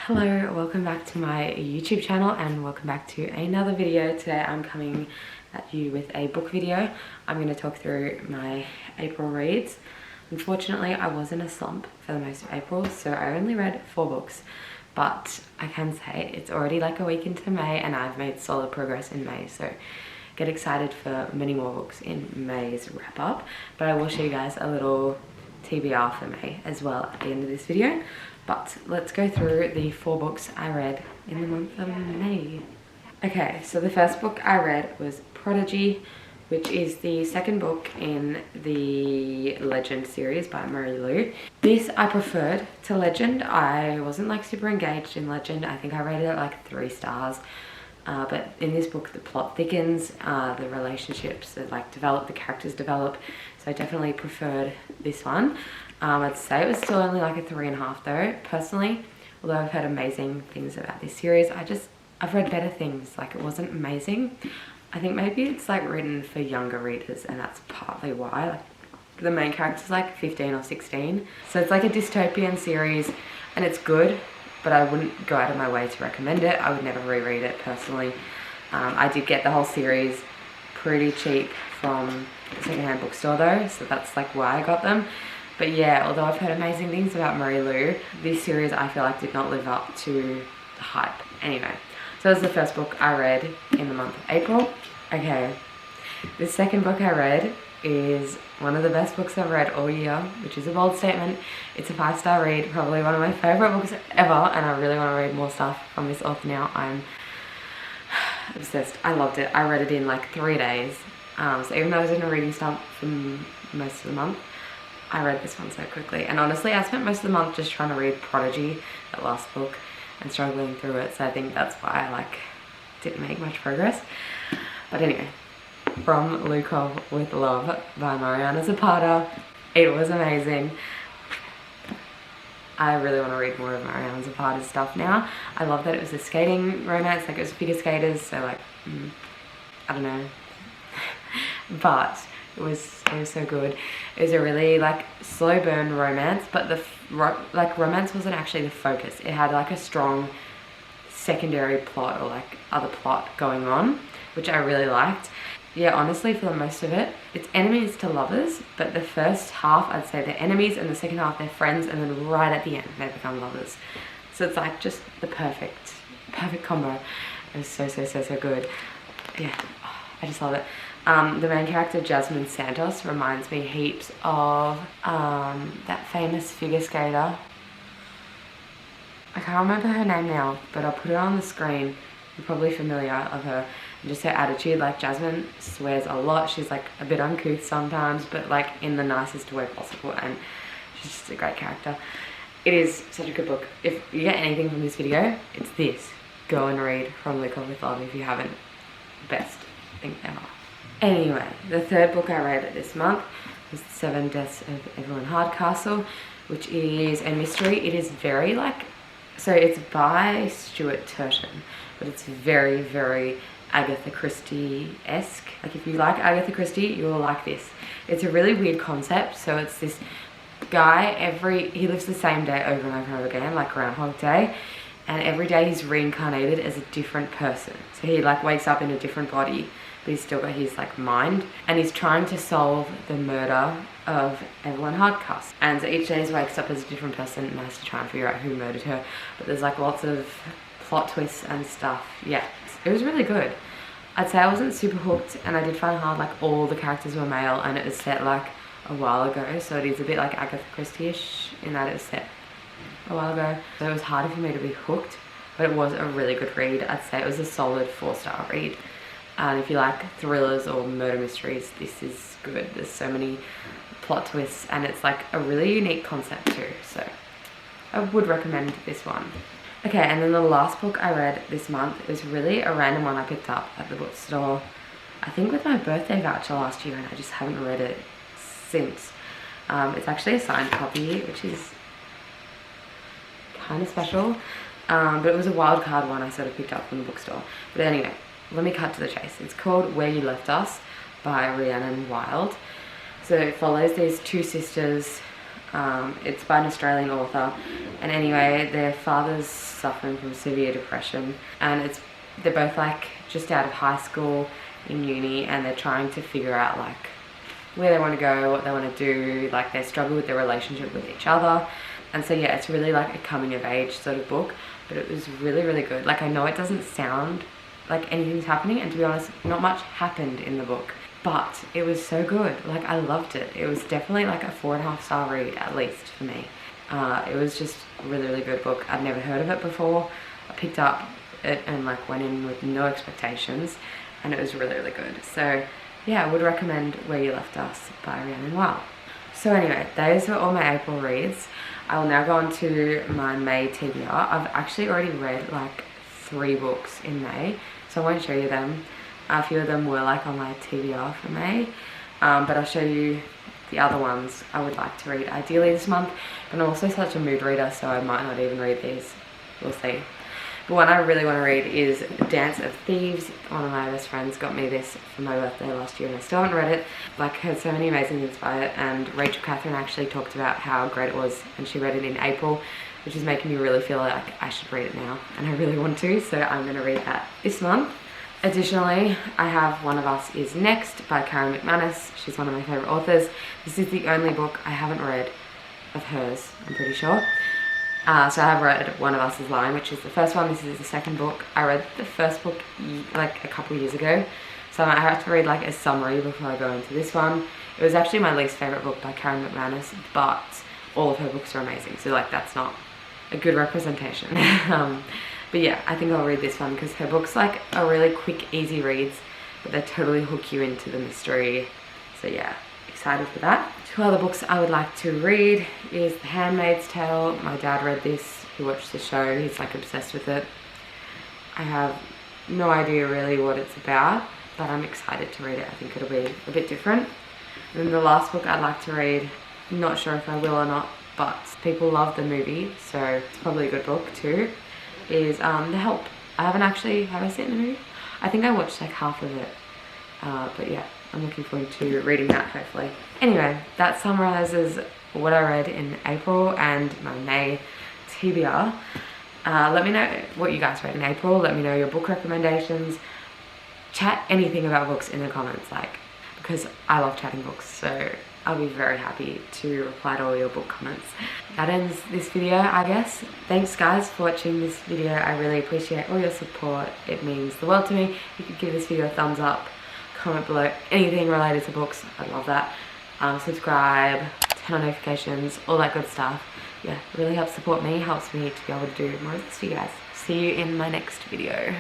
Hello, welcome back to my YouTube channel and welcome back to another video. Today I'm coming at you with a book video. I'm going to talk through my April reads. Unfortunately, I was in a slump for the most of April, so I only read 4 books. But I can say it's already like a week into May and I've made solid progress in May. So get excited for many more books in May's wrap up. But I will show you guys a little TBR for May as well at the end of this video. But let's go through the 4 books I read in the month of May. Okay, so the first book I read was Prodigy, which is the second book in the Legend series by Mary Lou. This I preferred to Legend. I wasn't like super engaged in Legend. I think I rated it like 3 stars. But in this book the plot thickens, the relationships like develop, the characters develop. So I definitely preferred this one. I'd say it was still only like a 3.5 though, personally. Although I've heard amazing things about this series, I've read better things. Like, it wasn't amazing. I think maybe it's like written for younger readers and that's partly why. Like, the main character's like 15 or 16. So it's like a dystopian series and it's good, but I wouldn't go out of my way to recommend it. I would never reread it personally. I did get the whole series pretty cheap from the secondhand bookstore though, so that's like why I got them. But yeah, although I've heard amazing things about Mary Lou, this series I feel like did not live up to the hype. Anyway, so that's the first book I read in the month of April. Okay, the second book I read is one of the best books I've read all year, which is a bold statement. It's a 5-star read, probably one of my favourite books ever, and I really want to read more stuff from this author now. I'm obsessed. I loved it. I read it in like 3 days. So even though I was in a reading slump for most of the month, I read this one so quickly. And honestly, I spent most of the month just trying to read Prodigy, that last book, and struggling through it. So I think that's why I like didn't make much progress. But anyway, from Luca with Love by Mariana Zapata. It was amazing. I really want to read more of Mariana Zapata's stuff now. I love that it was a skating romance, like it was figure skaters, so like, I don't know. But it was so good. It was a really like slow burn romance, but the romance wasn't actually the focus. It had like a strong secondary plot or like other plot going on, which I really liked. Yeah, honestly, for the most of it, it's enemies to lovers, but the first half, I'd say they're enemies, and the second half, they're friends, and then right at the end, they become lovers. So it's like just the perfect combo. It was so good. Yeah, I just love it. The main character, Jasmine Santos, reminds me heaps of that famous figure skater. I can't remember her name now, but I'll put it on the screen. You're probably familiar of her. And just her attitude, like Jasmine swears a lot. She's like a bit uncouth sometimes, but like in the nicest way possible, and she's just a great character. It is such a good book. If you get anything from this video, it's this. Go and read From Luca with Love if you haven't. Best thing ever. Anyway, the third book I read this month was The 7 Deaths of Evelyn Hardcastle, which is a mystery. It is very like, so it's by Stuart Turton, but it's very Agatha Christie-esque. Like, if you like Agatha Christie, you will like this. It's a really weird concept. So it's this guy, he lives the same day over and over again, like Groundhog Day, and every day he's reincarnated as a different person. So he like wakes up in a different body, but he's still got his like mind, and he's trying to solve the murder of Evelyn Hardcastle. And so each day he wakes up as a different person and has to try and figure out who murdered her. But there's like lots of plot twists and stuff. Yeah, it was really good. I'd say I wasn't super hooked, and I did find it hard, like all the characters were male and it was set like a while ago, so it is a bit like Agatha Christie-ish in that it was set a while ago. So it was harder for me to be hooked, but it was a really good read. I'd say it was a solid 4-star read. And if you like thrillers or murder mysteries, this is good. There's so many plot twists and it's like a really unique concept too. So I would recommend this one. Okay, and then the last book I read this month is really a random one I picked up at the bookstore, I think with my birthday voucher last year, and I just haven't read it since. It's actually a signed copy, which is kind of special. But it was a wild card one I sort of picked up from the bookstore. But anyway, let me cut to the chase. It's called Where You Left Us by Rhiannon Wild. So it follows these 2 sisters It's by an Australian author, and anyway, their father's suffering from severe depression, and they're both like just out of high school, in uni, and they're trying to figure out like where they want to go, what they want to do. Like they struggle with their relationship with each other, and so yeah, it's really like a coming of age sort of book, but it was really, really good. Like I know it doesn't sound like anything's happening, and to be honest, not much happened in the book, but it was so good. Like I loved it. It was definitely like a 4.5 star read, at least for me. It was just a really, really good book. I'd never heard of it before. I picked up it and like went in with no expectations, and it was really, really good. So yeah, I would recommend Where You Left Us by Rhiannon Wow. So anyway, those were all my April reads. I will now go on to my May TBR. I've actually already read like 3 books in May, so I won't show you them. A few of them were like on my TBR for May, but I'll show you the other ones I would like to read ideally this month. But I'm also such a mood reader, so I might not even read these. We'll see. But one I really want to read is Dance of Thieves. One of my best friends got me this for my birthday last year, and I still haven't read it. Like, heard so many amazing things about it, and Rachel Catherine actually talked about how great it was, and she read it in April, which is making me really feel like I should read it now, and I really want to, so I'm going to read that this month. Additionally, I have One of Us Is Next by Karen McManus. She's one of my favourite authors. This is the only book I haven't read of hers, I'm pretty sure. So I have read One of Us Is Lying, which is the first one. This is the second book. I read the first book like a couple years ago, so I have to read like a summary before I go into this one. It was actually my least favourite book by Karen McManus, but all of her books are amazing, so like that's not a good representation. But yeah, I think I'll read this one because her books like are really quick, easy reads, but they totally hook you into the mystery. So yeah, excited for that. 2 other books I would like to read is The Handmaid's Tale. My dad read this, he watched the show, he's like obsessed with it. I have no idea really what it's about, but I'm excited to read it. I think it'll be a bit different. And then the last book I'd like to read, I'm not sure if I will or not, but people love the movie, so it's probably a good book too, is The Help. Have I seen the movie? I think I watched like half of it, but yeah, I'm looking forward to reading that hopefully. Anyway, that summarizes what I read in April and my May TBR. Let me know what you guys read in April. Let me know your book recommendations. Chat anything about books in the comments, like, because I love chatting books, so I'll be very happy to reply to all your book comments. That ends this video, I guess. Thanks guys for watching this video. I really appreciate all your support. It means the world to me. You could give this video a thumbs up, comment below anything related to books. I'd love that. Subscribe, turn on notifications, all that good stuff. Yeah, it really helps support me, helps me to be able to do more of this for you guys. See you in my next video.